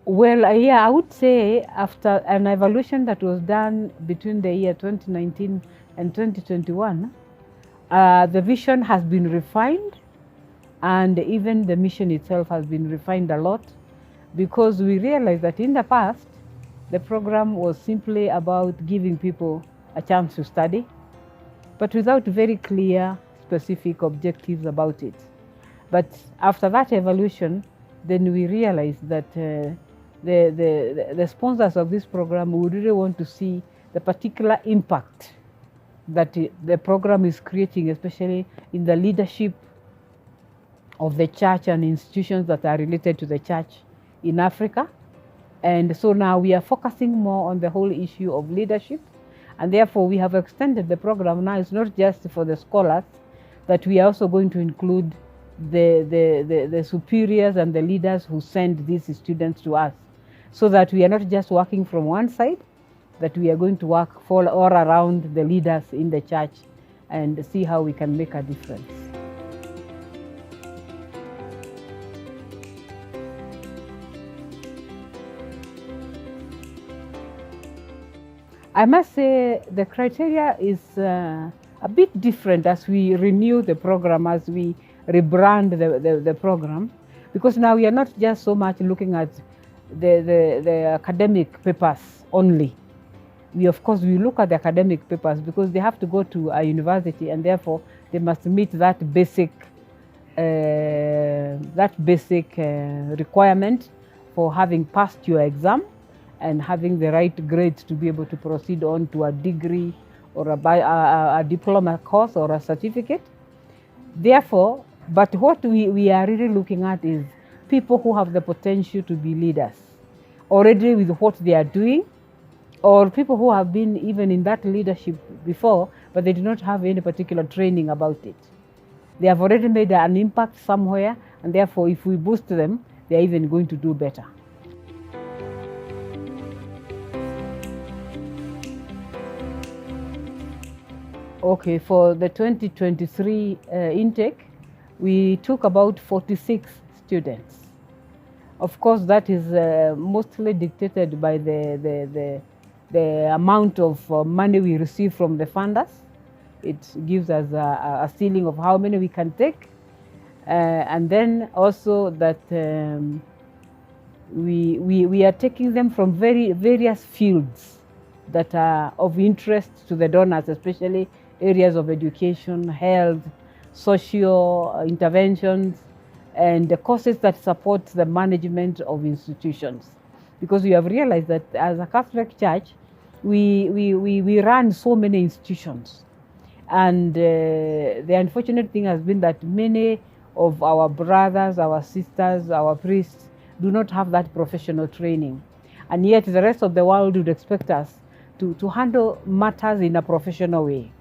Well, yeah, I would say after an evaluation that was done between the year 2019 and 2021, the vision has been refined, and even the mission itself has been refined a lot, because we realized that in the past, the program was simply about giving people a chance to study, but without very clear, specific objectives about it. But after that evaluation, then we realized that the sponsors of this program would really want to see the particular impact that the program is creating, especially in the leadership of the church and institutions that are related to the church in Africa. And so now we are focusing more on the whole issue of leadership. And therefore, we have extended the program. Now it's not just for the scholars, that we are also going to include the superiors and the leaders who send these students to us, so that we are not just working from one side, that we are going to work all around the leaders in the church and see how we can make a difference. I must say the criteria is a bit different as we renew the program, as we rebrand the program, because now we are not just so much looking at the academic papers only. We, of course, we look at the academic papers because they have to go to a university, and therefore they must meet that basic requirement for having passed your exam and having the right grades to be able to proceed on to a degree or a diploma course or a certificate. Therefore, but what we are really looking at is people who have the potential to be leaders already with what they are doing, or people who have been even in that leadership before, but they do not have any particular training about it. They have already made an impact somewhere, and therefore if we boost them, they are even going to do better. Okay, for the 2023 intake, we took about 46 students. Of course, that is mostly dictated by the amount of money we receive from the funders. It gives us a ceiling of how many we can take. And then also that we are taking them from various fields that are of interest to the donors, especially areas of education, health, social interventions, and the courses that support the management of institutions. Because we have realized that as a Catholic Church, we run so many institutions. And the unfortunate thing has been that many of our brothers, our sisters, our priests do not have that professional training. And yet the rest of the world would expect us to handle matters in a professional way.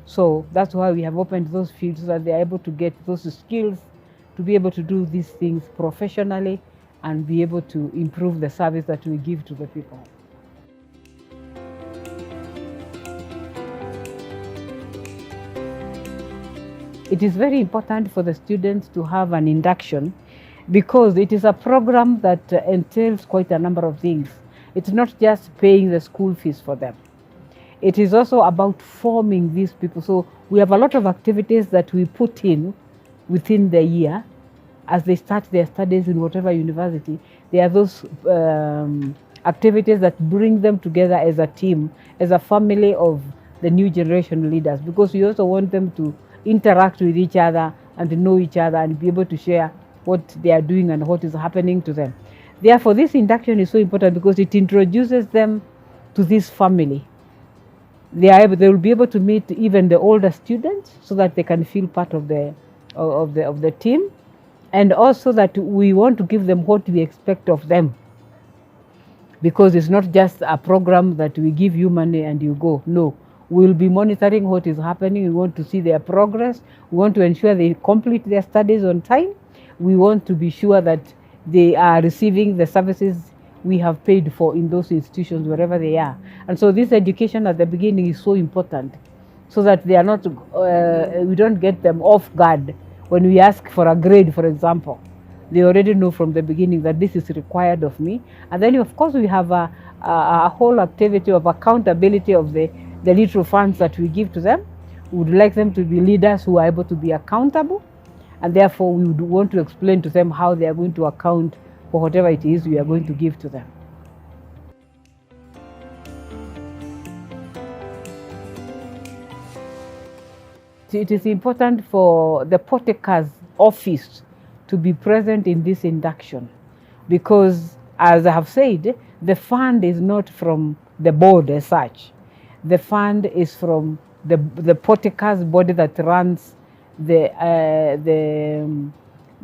So that's why we have opened those fields, so that they are able to get those skills to be able to do these things professionally and be able to improve the service that we give to the people. It is very important for the students to have an induction, because it is a program that entails quite a number of things. It's not just paying the school fees for them. It is also about forming these people. So we have a lot of activities that we put in within the year as they start their studies in whatever university. There are those activities that bring them together as a team, as a family of the new generation leaders, because we also want them to interact with each other and to know each other and be able to share what they are doing and what is happening to them. Therefore, this induction is so important because it introduces them to this family. They will be able to meet even the older students, so that they can feel part of the team, and also that we want to give them what we expect of them, because it's not just a program that we give you money and you go. No, we'll be monitoring what is happening. We want to see their progress. We want to ensure they complete their studies on time. We want to be sure that they are receiving the services we have paid for in those institutions, wherever they are. And so this education at the beginning is so important, so that they are not, we don't get them off guard when we ask for a grade, for example. They already know from the beginning that this is required of me. And then, of course, we have a whole activity of accountability of the little funds that we give to them. We would like them to be leaders who are able to be accountable. And therefore, we would want to explain to them how they are going to account for whatever it is we are going to give to them. It is important for the Poteka's office to be present in this induction because, as I have said, the fund is not from the board as such. The fund is from the Poteka's body that runs the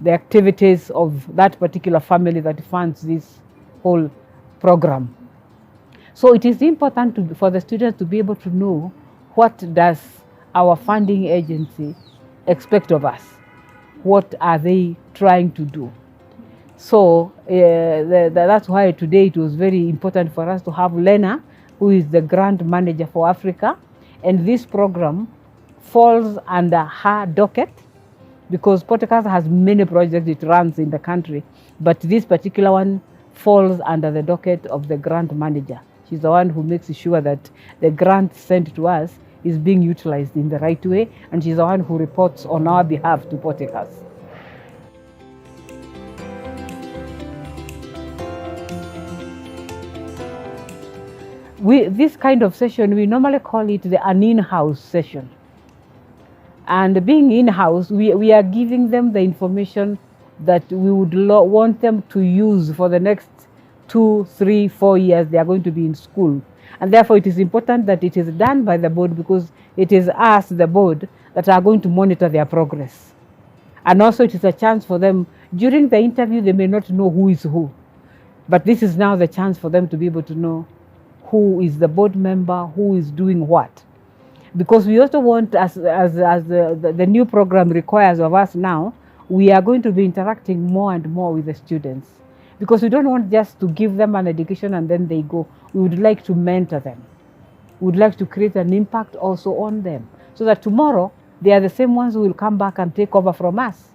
activities of that particular family that funds this whole program. So it is important for the students to be able to know what does our funding agency expect of us. What are they trying to do? So that's why today it was very important for us to have Lena, who is the grant manager for Africa, and this program falls under her docket because Poteka's has many projects it runs in the country, but this particular one falls under the docket of the grant manager. She's the one who makes sure that the grant sent to us is being utilized in the right way, and she's the one who reports on our behalf to Poteka's. This kind of session, we normally call it an in-house session. And being in-house, we are giving them the information that we would want them to use for the next 2, 3, 4 years they are going to be in school. And therefore, it is important that it is done by the board because it is us, the board, that are going to monitor their progress. And also, it is a chance for them, during the interview, they may not know who is who. But this is now the chance for them to be able to know who is the board member, who is doing what. Because we also want, as the new program requires of us now, we are going to be interacting more and more with the students. Because we don't want just to give them an education and then they go. We would like to mentor them. We would like to create an impact also on them so that tomorrow they are the same ones who will come back and take over from us.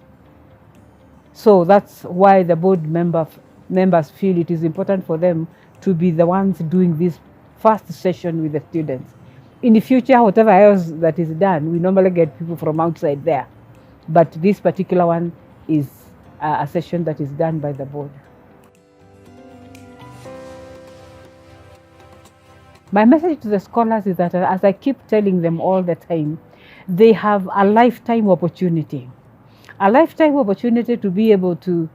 So that's why the board members feel it is important for them to be the ones doing this first session with the students. In the future, whatever else that is done, we normally get people from outside there. But this particular one is a session that is done by the board. My message to the scholars is that, as I keep telling them all the time, they have a lifetime opportunity. A lifetime opportunity to be able to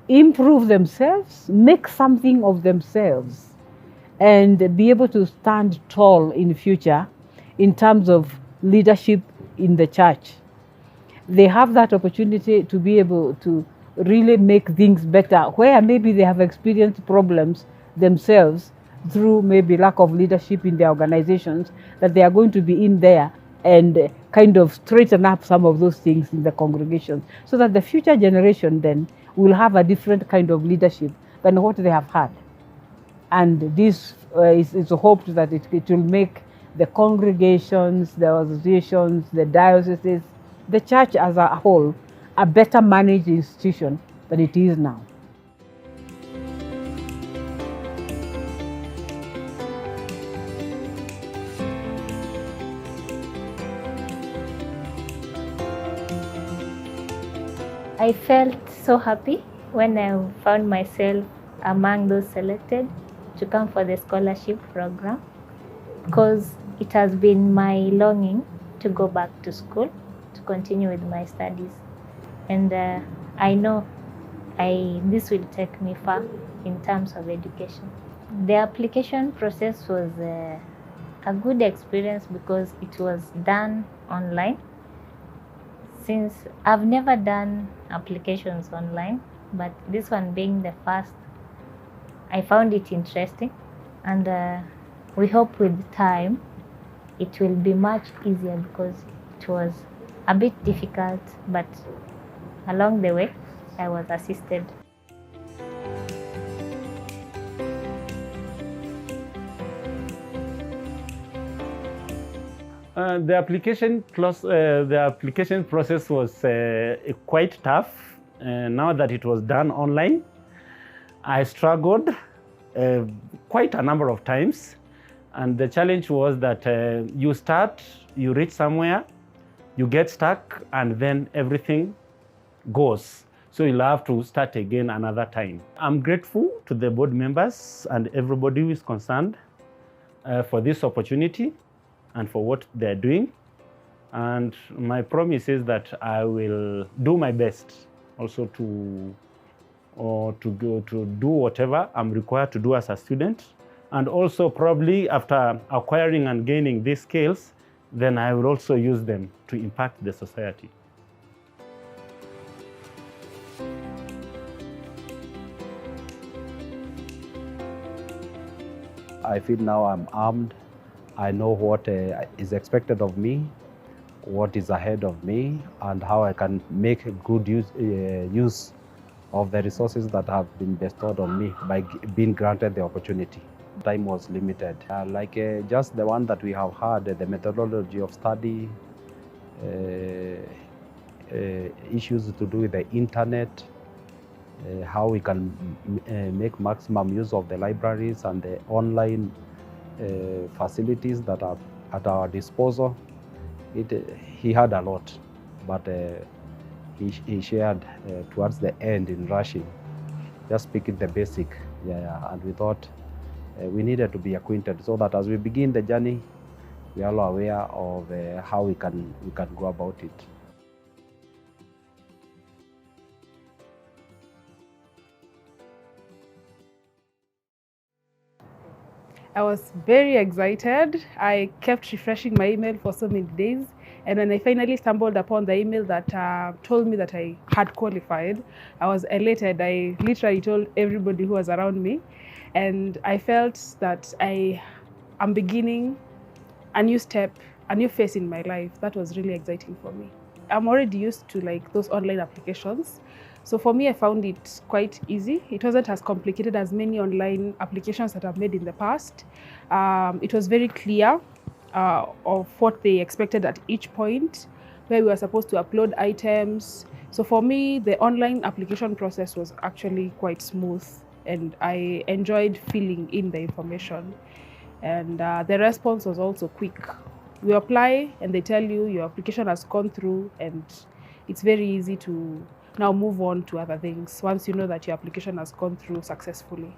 improve themselves, make something of themselves, and be able to stand tall in the future in terms of leadership in the church. They have that opportunity to be able to really make things better, where maybe they have experienced problems themselves through maybe lack of leadership in their organizations, that they are going to be in there and kind of straighten up some of those things in the congregation, so that the future generation then will have a different kind of leadership than what they have had. And this is hoped that it will make the congregations, the associations, the dioceses, the church as a whole, a better managed institution than it is now. I felt so happy when I found myself among those selected to come for the scholarship program, because it has been my longing to go back to school to continue with my studies, and I know this will take me far in terms of education. The application process was a good experience because it was done online. Since I've never done applications online, but this one being the first, I found it interesting, and we hope with time it will be much easier, because it was a bit difficult, but along the way I was assisted. The application process was quite tough now that it was done online, I struggled quite a number of times. And the challenge was that you start, you reach somewhere, you get stuck, and then everything goes. So you'll have to start again another time. I'm grateful to the board members and everybody who is concerned for this opportunity and for what they're doing. And my promise is that I will do my best also to do whatever I'm required to do as a student. And also probably after acquiring and gaining these skills, then I will also use them to impact the society. I feel now I'm armed. I know what is expected of me, what is ahead of me, and how I can make good use of the resources that have been bestowed on me by being granted the opportunity. Time was limited. Just the one that we have had, the methodology of study, issues to do with the internet, how we can make maximum use of the libraries and the online facilities that are at our disposal. He had a lot, but he shared towards the end in rushing, just speaking the basic. And we thought we needed to be acquainted so that as we begin the journey, we are all aware of how we can go about it. I was very excited. I kept refreshing my email for so many days. And when I finally stumbled upon the email that told me that I had qualified, I was elated. I literally told everybody who was around me. And I felt that I am beginning a new step, a new phase in my life. That was really exciting for me. I'm already used to those online applications. So for me, I found it quite easy. It wasn't as complicated as many online applications that I've made in the past. It was very clear of what they expected at each point, where we were supposed to upload items. So for me, the online application process was actually quite smooth, and I enjoyed filling in the information. And the response was also quick. We apply and they tell you your application has gone through, and it's very easy to now move on to other things once you know that your application has gone through successfully.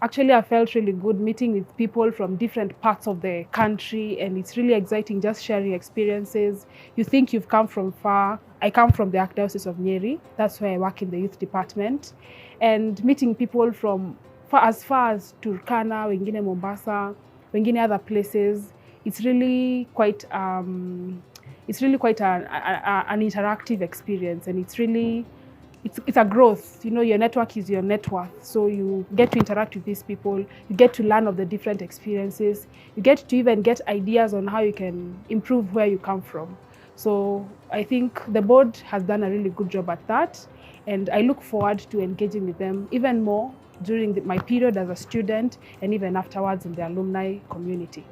Actually, I felt really good meeting with people from different parts of the country, and it's really exciting just sharing experiences. You think you've come from far. I come from the Archdiocese of Nyeri. That's where I work in the youth department. And meeting people from as far as Turkana, wengine Mombasa, wengine other places, it's really quite an interactive experience, and it's a growth. You know, your network is your net worth. So you get to interact with these people, you get to learn of the different experiences, you get to even get ideas on how you can improve where you come from. So I think the board has done a really good job at that, and I look forward to engaging with them even more during my period as a student and even afterwards in the alumni community.